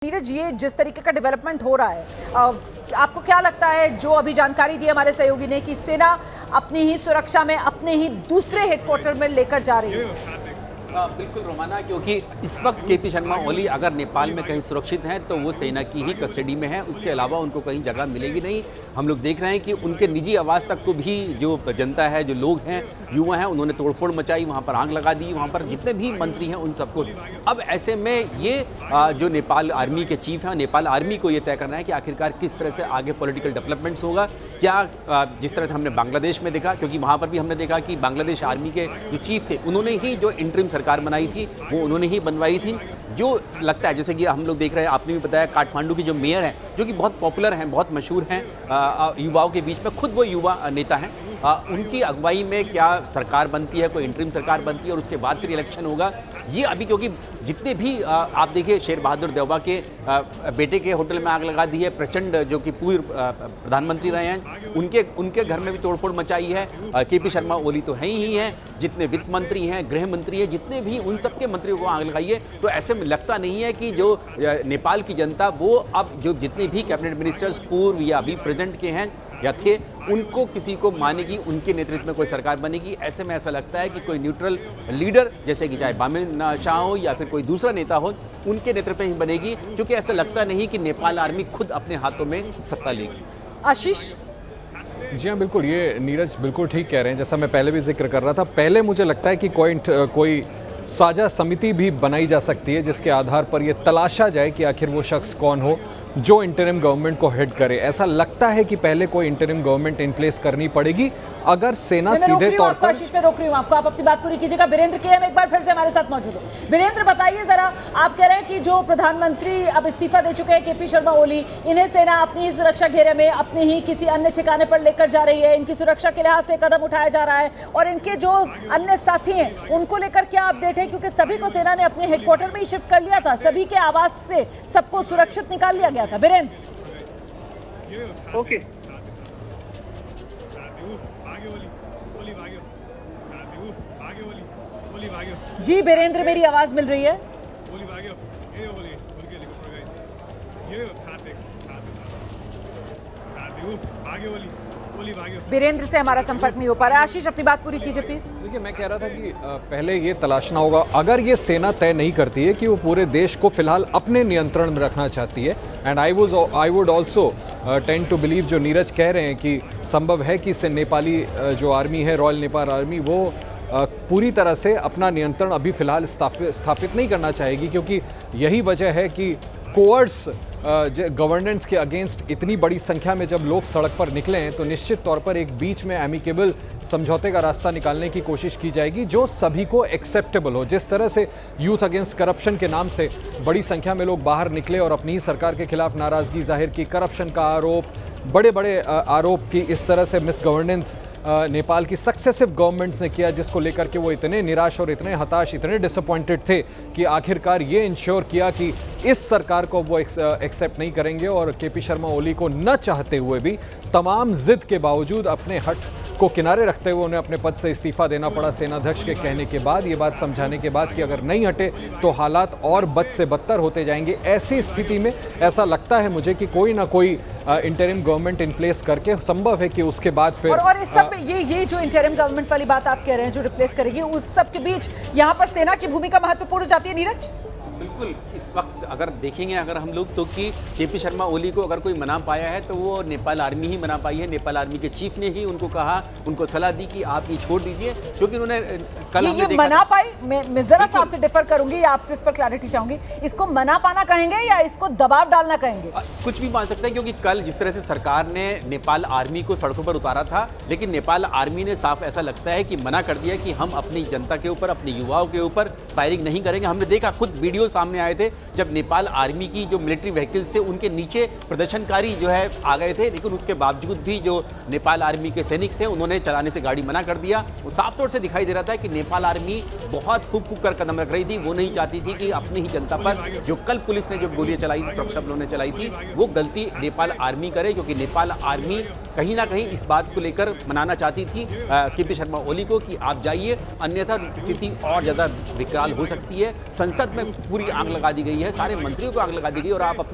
नीरज, ये जिस तरीके का डेवलपमेंट हो रहा है, आपको क्या लगता है, जो अभी जानकारी दी हमारे सहयोगी ने कि सेना अपनी ही सुरक्षा में अपने ही दूसरे हेडक्वार्टर में लेकर जा रही है? बिल्कुल रोमाना, क्योंकि इस वक्त केपी शर्मा ओली अगर नेपाल में कहीं सुरक्षित हैं तो वो सेना की ही कस्टडी में है। उसके अलावा उनको कहीं जगह मिलेगी नहीं। हम लोग देख रहे हैं कि उनके निजी आवास तक को भी जो जनता है, जो लोग हैं, युवा हैं, उन्होंने तोड़फोड़ मचाई, वहाँ पर आग लगा दी। वहाँ पर जितने भी मंत्री हैं उन सबको। अब ऐसे में ये जो नेपाल आर्मी के चीफ हैं, नेपाल आर्मी को ये तय करना है कि आखिरकार किस तरह से आगे पॉलिटिकल डेवलपमेंट्स होगा। क्या जिस तरह से हमने बांग्लादेश में देखा, क्योंकि वहाँ पर भी हमने देखा कि बांग्लादेश आर्मी के जो चीफ थे उन्होंने ही जो इंटरिम सरकार बनाई थी वो उन्होंने ही बनवाई थी। जो लगता है, जैसे कि हम लोग देख रहे हैं, आपने भी बताया, काठमांडू की जो मेयर हैं, जो कि बहुत पॉपुलर हैं, बहुत मशहूर हैं युवाओं के बीच में, खुद वो युवा नेता हैं, उनकी अगुवाई में क्या सरकार बनती है, कोई इंटरिम सरकार बनती है और उसके बाद फिर इलेक्शन होगा, ये अभी, क्योंकि जितने भी आप देखिए, शेर बहादुर देवबा के बेटे के होटल में आग लगा दी है, प्रचंड जो कि पूर्व प्रधानमंत्री रहे हैं, उनके घर में भी तोड़फोड़ मचाई है। केपी शर्मा ओली तो है ही हैं, जितने वित्त मंत्री हैं, गृह मंत्री हैं, जितने भी, उन सबके मंत्रियों को आग लगाई है। तो ऐसे में लगता नहीं है कि जो नेपाल की जनता, वो अब जो जितने भी कैबिनेट मिनिस्टर्स पूर्व या अभी प्रेजेंट के हैं या थे, उनको किसी को मानेगी, उनके नेतृत्व में कोई सरकार बनेगी। ऐसे में ऐसा लगता है कि कोई न्यूट्रल लीडर, जैसे कि चाहे बामिन शाह हो या फिर कोई दूसरा नेता हो, उनके नेतृत्व में ही बनेगी, क्योंकि ऐसा लगता नहीं कि नेपाल आर्मी खुद अपने हाथों में सत्ता लेगी। आशीष? जी हाँ, बिल्कुल, ये नीरज बिल्कुल ठीक कह रहे हैं। जैसा मैं पहले भी जिक्र कर रहा था, पहले मुझे लगता है कि कोई साझा समिति भी बनाई जा सकती है जिसके आधार पर यह तलाशा जाए कि आखिर वो शख्स कौन हो जो इंटरिम गवर्नमेंट को हेड करे। ऐसा लगता है कि पहले कोई इंटरिम गवर्नमेंट इन प्लेस करनी पड़ेगी अगर सेना सीधे तौर पर। आशीष, मैं रोक रही हूँ आपको, आप अपनी बात पूरी कीजिएगा। वीरेंद्र के हम एक बार फिर से हमारे साथ मौजूद है। वीरेंद्र, बताइए जरा, आप कह रहे हैं कि जो प्रधानमंत्री अब इस्तीफा दे चुके हैं, केपी शर्मा ओली, इन्हें सेना अपनी ही सुरक्षा घेरे में अपनी ही किसी अन्य ठिकाने पर लेकर जा रही है, इनकी सुरक्षा के लिहाज से कदम उठाया जा रहा है, और इनके जो अन्य साथी हैं उनको लेकर क्या अपडेट है? क्योंकि सभी को सेना ने अपने हेडक्वार्टर में ही शिफ्ट कर लिया था, सभी के आवास से सबको सुरक्षित निकाल लिया गया था। वीरेंद्र? ओके, जी वीरेंद्र, मेरी आवाज मिल रही है? वीरेंद्र से हमारा संपर्क नहीं हो पा रहा है। आशीष, अपनी बात पूरी कीजिए प्लीज। देखिए, मैं कह रहा था कि पहले ये तलाशना होगा, अगर ये सेना तय नहीं करती है कि वो पूरे देश को फिलहाल अपने नियंत्रण में रखना चाहती है, and I would also tend to believe, जो नीरज कह रहे हैं कि संभव है कि नेपाली जो आर्मी है, रॉयल नेपाल आर्मी, वो पूरी तरह से अपना नियंत्रण अभी फिलहाल स्थापित नहीं करना चाहेगी, क्योंकि यही वजह है कि कोवर्ड्स गवर्नेंस के अगेंस्ट इतनी बड़ी संख्या में जब लोग सड़क पर निकले हैं, तो निश्चित तौर पर एक बीच में एमिकेबल समझौते का रास्ता निकालने की कोशिश की जाएगी जो सभी को एक्सेप्टेबल हो। जिस तरह से यूथ अगेंस्ट करप्शन के नाम से बड़ी संख्या में लोग बाहर निकले और अपनी ही सरकार के खिलाफ नाराजगी जाहिर की, करप्शन का आरोप, बड़े बड़े आरोप की इस तरह से मिस गवर्नेंस नेपाल की सक्सेसिव गवर्नमेंट्स ने किया, जिसको लेकर के वो इतने निराश और इतने हताश, इतने डिसअपॉइंटेड थे कि आखिरकार ये इंश्योर किया कि इस सरकार को वो एक्सेप्ट नहीं करेंगे। और केपी शर्मा ओली को न चाहते हुए भी, तमाम जिद के बावजूद, अपने हट को किनारे रखते हुए उन्हें अपने पद से इस्तीफा देना पड़ा, सेनाध्यक्ष के कहने के बाद, ये बात समझाने के बाद कि अगर नहीं हटे तो हालात और बद से बदतर होते जाएंगे। ऐसी स्थिति में ऐसा लगता है मुझे कि कोई ना कोई इंटरिम गवर्नमेंट इन प्लेस करके, संभव है कि उसके बाद फिर और इस सब में ये जो इंटरिम गवर्नमेंट वाली बात आप कह रहे हैं जो रिप्लेस करेगी, उस सब के बीच यहाँ पर सेना की भूमिका महत्वपूर्ण हो जाती है। नीरज? बिल्कुल, इस वक्त अगर देखेंगे अगर हम लोग, तो कि केपी शर्मा ओली को अगर कोई मना पाया है तो वो नेपाल आर्मी ही मना पाई है। नेपाल आर्मी के चीफ ने ही उनको कहा, उनको सलाह दी कि आप ये छोड़ दीजिए, क्योंकि उन्होंने कल ये मना पाई। मैं जरा सा आपसे डिफर करूंगी, आपसे इस पर क्लैरिटी चाहूंगी। इसको मना पाना कहेंगे या इसको दबाव डालना कहेंगे? कुछ भी मान सकते हैं, क्योंकि कल जिस तरह से सरकार ने नेपाल आर्मी को सड़कों पर उतारा था, लेकिन नेपाल आर्मी ने साफ ऐसा लगता है कि मना कर दिया कि हम अपनी जनता के ऊपर, अपने युवाओं के ऊपर फायरिंग नहीं करेंगे। हमने देखा, खुद वीडियो सामने आए थे जब नेपाल आर्मी की जो मिलिट्री व्हीकल्स थे उनके नीचे प्रदर्शनकारी जो है आ गए थे, लेकिन उसके बावजूद भी जो नेपाल आर्मी के सैनिक थे उन्होंने चलाने से गाड़ी मना कर दिया। वो साफ तौर से दिखाई दे रहा था कि नेपाल आर्मी बहुत फूक फूक कर कदम रख रही थी। वो नहीं चाहती थी कि अपनी ही जनता पर, जो कल पुलिस ने जो गोलियां चलाई थी, सुरक्षा बलों ने चलाई थी, वो गलती नेपाल आर्मी करे, क्योंकि नेपाल आर्मी कहीं ना कहीं इस बात को लेकर मनाना चाहती थी केपी शर्मा ओली को कि आप जाइए, अन्यथा स्थिति और ज़्यादा विकराल हो सकती है। संसद में पूरी आग लगा दी गई है, सारे मंत्रियों को आग लगा दी गई, और आप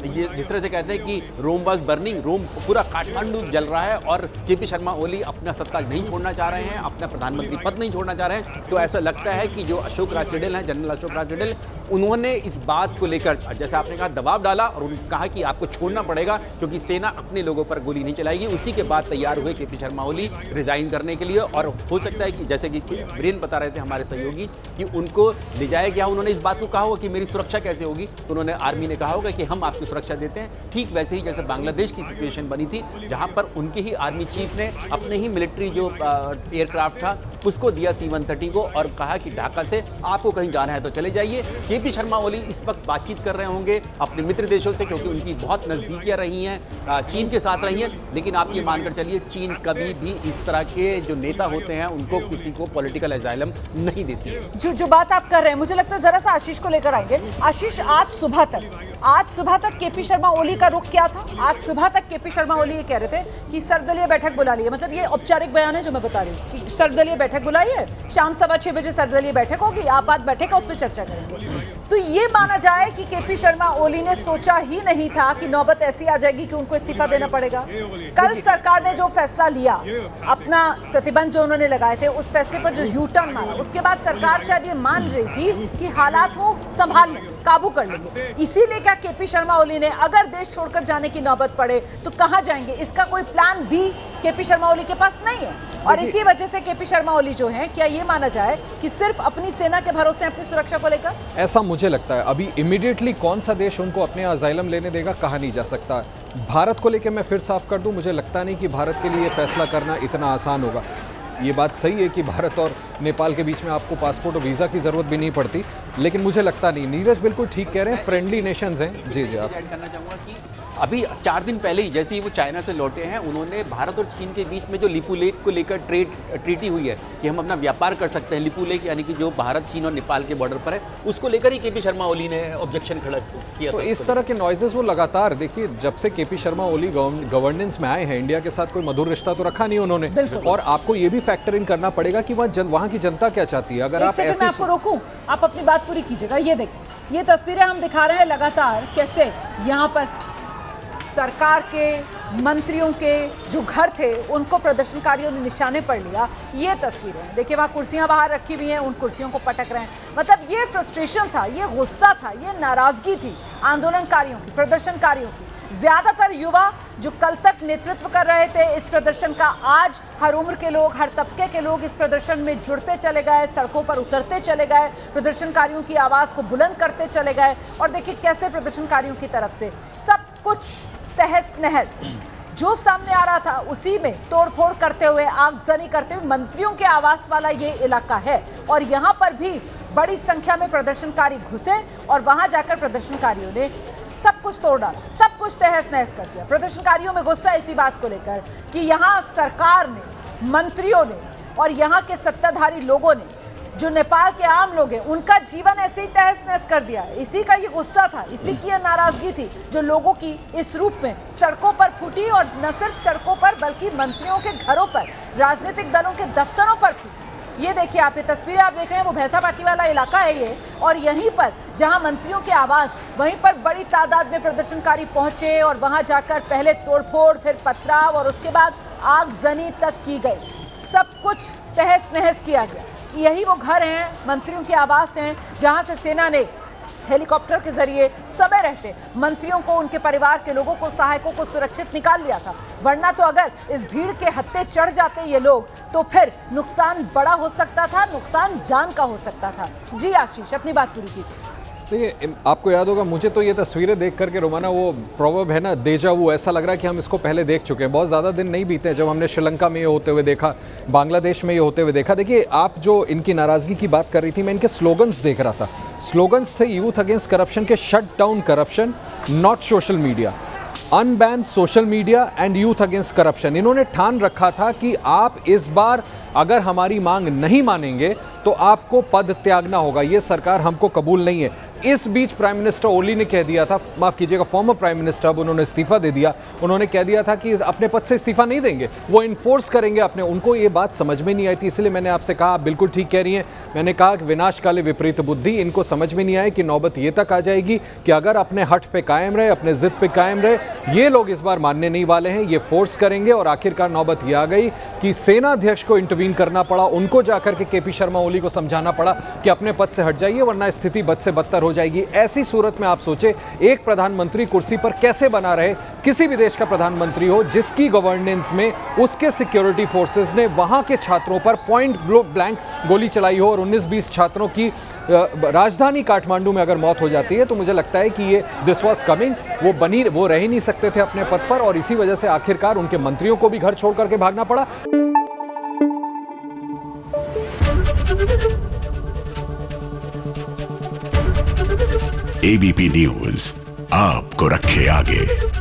जिस तरह से कहते हैं कि रोम वाज बर्निंग, रोम पूरा काठमांडू जल रहा है, और केपी शर्मा ओली अपना सत्ता नहीं छोड़ना चाह रहे हैं, अपना प्रधानमंत्री पद नहीं छोड़ना चाह रहे हैं। तो ऐसा लगता है कि जो अशोक राज चडेल हैं, जनरल अशोक राज चडेल, उन्होंने इस बात को लेकर, जैसे आपने कहा, दबाव डाला और उन्होंने कहा कि आपको छोड़ना पड़ेगा क्योंकि सेना अपने लोगों पर गोली नहीं चलाएगी। उसी के बाद तैयार हुए केपी शर्मा ओली रिजाइन करने के लिए, और हो सकता है कि जैसे कि वीरेंद्र बता रहे थे हमारे सहयोगी कि उनको ले जाया गया। उन्होंने इस बात को कहा होगा कि मेरी सुरक्षा कैसे होगी, तो उन्होंने आर्मी ने कहा होगा कि हम आपकी सुरक्षा देते हैं। ठीक वैसे ही जैसे बांग्लादेश की सिचुएशन बनी थी, जहां पर उनके ही आर्मी चीफ ने अपने ही मिलिट्री जो एयरक्राफ्ट था उसको दिया C-130 को, और कहा कि ढाका से आपको कहीं जाना है तो चले जाइए। केपी शर्मा ओली इस वक्त बातचीत कर रहे होंगे अपने मित्र देशों से, क्योंकि उनकी बहुत नज़दीकियां रही हैं, चीन के साथ रही हैं। लेकिन आप ये मानकर चलिए, चीन कभी भी इस तरह के जो नेता होते हैं उनको किसी को पॉलिटिकल एजाइलम नहीं देती है। जो बात आप कर रहे हैं, मुझे लगता है जरा सा आशीष को लेकर आएंगे। आशीष, आज सुबह तक केपी शर्मा ओली का रुख क्या था? आज सुबह तक केपी शर्मा ओली ये कह रहे थे कि सर्वदलीय बैठक बुला ली है, मतलब ये औपचारिक बयान है जो मैं बता रही हूँ कि सर्वदलीय बैठक बुलाई है, शाम 6:15 बजे सर्वदलीय बैठक होगी, आप आज बैठेगा उस पर चर्चा करेंगे। तो ये माना जाए कि केपी शर्मा ओली ने सोचा ही नहीं था कि नौबत ऐसी आ जाएगी कि उनको इस्तीफा देना पड़ेगा। कल सरकार ने जो फैसला लिया, अपना प्रतिबंध जो उन्होंने लगाए थे, उस फैसले पर जो यू टर्न मारा, उसके बाद सरकार शायद ये मान रही थी कि हालात को संभाल लेंगे, काबू कर लेंगे। इसीलिए क्या केपी शर्मा ओली ने, अगर देश छोड़कर जाने की नौबत पड़े तो कहां जाएंगे, इसका कोई plan B KP Sharma Oli के पास नहीं है। और इसी वजह से केपी शर्मा ओली जो हैं, क्या ये माना जाए कि सिर्फ अपनी सेना के भरोसे अपनी सुरक्षा को लेकर? ऐसा मुझे लगता है। अभी इमीडिएटली कौन सा देश उनको अपने अजाइलम लेने देगा, कहा नहीं जा सकता। भारत को लेकर मैं फिर साफ कर दूं, मुझे लगता नहीं कि भारत के लिए ये फैसला करना इतना आसान होगा। ये बात सही है कि भारत और नेपाल के बीच में आपको पासपोर्ट और वीज़ा की ज़रूरत भी नहीं पड़ती, लेकिन मुझे लगता नहीं। नीरज बिल्कुल ठीक कह रहे हैं, फ्रेंडली नेशंस हैं। जी आप ऐड करना चाहूँगा कि अभी 4 दिन पहले ही जैसे ही वो चाइना से लौटे हैं, उन्होंने भारत और चीन के बीच में जो लिपू लेक को लेकर ट्रीटी हुई है कि हम अपना व्यापार कर सकते हैं, लिपू लेक यानी कि जो भारत, चीन और नेपाल के बॉर्डर पर है, उसको लेकर ही केपी शर्मा ओली ने ऑब्जेक्शन खड़ा किया। तो इस तरह के नॉइजेस वो लगातार, देखिए जब से केपी शर्मा ओली गवर्नेंस में आए हैं, इंडिया के साथ कोई मधुर रिश्ता तो रखा नहीं उन्होंने। और आपको ये भी फैक्टर इन करना पड़ेगा कि वहाँ की जनता क्या चाहती है। अगर आप ऐसे, मैं आपको रोकूं, आप अपनी बात पूरी कीजिएगा। ये देखिए, ये तस्वीरें हम दिखा रहे हैं लगातार, कैसे यहाँ पर सरकार के मंत्रियों के जो घर थे उनको प्रदर्शनकारियों ने निशाने पर लिया। ये तस्वीरें हैं, देखिए वहाँ कुर्सियाँ बाहर रखी हुई हैं, उन कुर्सियों को पटक रहे हैं। मतलब ये फ्रस्ट्रेशन था, ये गुस्सा था, ये नाराजगी थी आंदोलनकारियों की, प्रदर्शनकारियों की। ज्यादातर युवा जो कल तक नेतृत्व कर रहे थे इस प्रदर्शन का, आज हर उम्र के लोग, हर तबके के लोग इस प्रदर्शन में जुड़ते चले गए, सड़कों पर उतरते चले गए, प्रदर्शनकारियों की आवाज़ को बुलंद करते चले गए। और देखिए कैसे प्रदर्शनकारियों की तरफ से सब कुछ तहस नहस, जो सामने आ रहा था उसी में तोड़फोड़ करते हुए, आगजनी करते हुए, मंत्रियों के आवास वाला ये इलाका है। और यहाँ पर भी बड़ी संख्या में प्रदर्शनकारी घुसे और वहां जाकर प्रदर्शनकारियों ने सब कुछ तोड़ डाला, सब कुछ तहस नहस कर दिया। प्रदर्शनकारियों में गुस्सा इसी बात को लेकर कि यहाँ सरकार ने, मंत्रियों ने और यहाँ के सत्ताधारी लोगों ने, जो नेपाल के आम लोग हैं, उनका जीवन ऐसे ही तहस नहस कर दिया। इसी का ये गुस्सा था, इसी की ये नाराजगी थी जो लोगों की इस रूप में सड़कों पर फूटी। और न सिर्फ सड़कों पर बल्कि मंत्रियों के घरों पर, राजनीतिक दलों के दफ्तरों पर फूटी। ये देखिए आप, ये तस्वीरें आप देख रहे हैं, वो भैंसापाटी वाला इलाका है ये। और यहीं पर जहां मंत्रियों के आवास, वहीं पर बड़ी तादाद में प्रदर्शनकारी पहुंचे और वहां जाकर पहले तोड़फोड़, फिर पथराव और उसके बाद आगजनी तक की गई। सब कुछ तहस नहस किया गया। यही वो घर हैं, मंत्रियों के आवास हैं, जहां से सेना ने हेलीकॉप्टर के जरिए समय रहते मंत्रियों को, उनके परिवार के लोगों को, सहायकों को सुरक्षित निकाल लिया था। वरना तो अगर इस भीड़ के हत्थे चढ़ जाते ये लोग तो फिर नुकसान बड़ा हो सकता था, नुकसान जान का हो सकता था। जी आशीष, अपनी बात पूरी कीजिए। देखिए आपको याद होगा, मुझे तो ये तस्वीरें देख करके रोमाना, वो प्रोवर्ब है ना, देजा वू, ऐसा लग रहा है कि हम इसको पहले देख चुके हैं। बहुत ज़्यादा दिन नहीं बीते जब हमने श्रीलंका में ये होते हुए देखा, बांग्लादेश में ये होते हुए देखा। देखिए आप जो इनकी नाराज़गी की बात कर रही थी, मैं इनके स्लोगन्स देख रहा था। स्लोगन्स थे यूथ अगेंस्ट करप्शन के, shut down corruption, not social media, unban social media and youth against corruption. इन्होंने ठान रखा था कि आप इस बार अगर हमारी मांग नहीं मानेंगे तो आपको पद त्यागना होगा। ये सरकार हमको कबूल नहीं है। इस बीच प्राइम मिनिस्टर ओली ने कह दिया था, माफ कीजिएगा फॉर्मर प्राइम मिनिस्टर, अब उन्होंने इस्तीफा दे दिया, उन्होंने कह दिया था कि अपने पद से इस्तीफा नहीं देंगे, वो इन्फोर्स करेंगे अपने। उनको ये बात समझ में नहीं आई थी, इसलिए मैंने आपसे कहा, आप बिल्कुल ठीक कह रही हैं, मैंने कहा कि विनाश काले विपरीत बुद्धि, इनको समझ में नहीं आए कि नौबत ये तक आ जाएगी कि अगर अपने हट पे कायम रहे, अपने जिद पे कायम रहे, ये लोग इस बार मानने नहीं वाले हैं, ये फोर्स करेंगे। और आखिरकार नौबत ये आ गई कि सेना अध्यक्ष को इंटरवीन करना पड़ा, उनको जाकर के केपी शर्मा ओली को समझाना पड़ा कि अपने पद से हट जाइए वरना स्थिति बद से बदतर हो जाएगी। ऐसी सूरत में आप सोचे एक प्रधानमंत्री कुर्सी पर कैसे बना रहे, किसी भी देश का प्रधानमंत्री हो जिसकी गवर्नेंस में उसके सिक्योरिटी फोर्सेस ने वहां के छात्रों पर पॉइंट ब्लैंक गोली चलाई हो और 19-20 छात्रों की राजधानी काठमांडू में अगर मौत हो जाती है, तो मुझे लगता है कि ये दिस वाज कमिंग। वो रह ही नहीं सकते थे अपने पद पर, और इसी वजह से आखिरकार उनके मंत्रियों को भी घर छोड़ करके भागना पड़ा। एबीपी न्यूज आपको रखे आगे।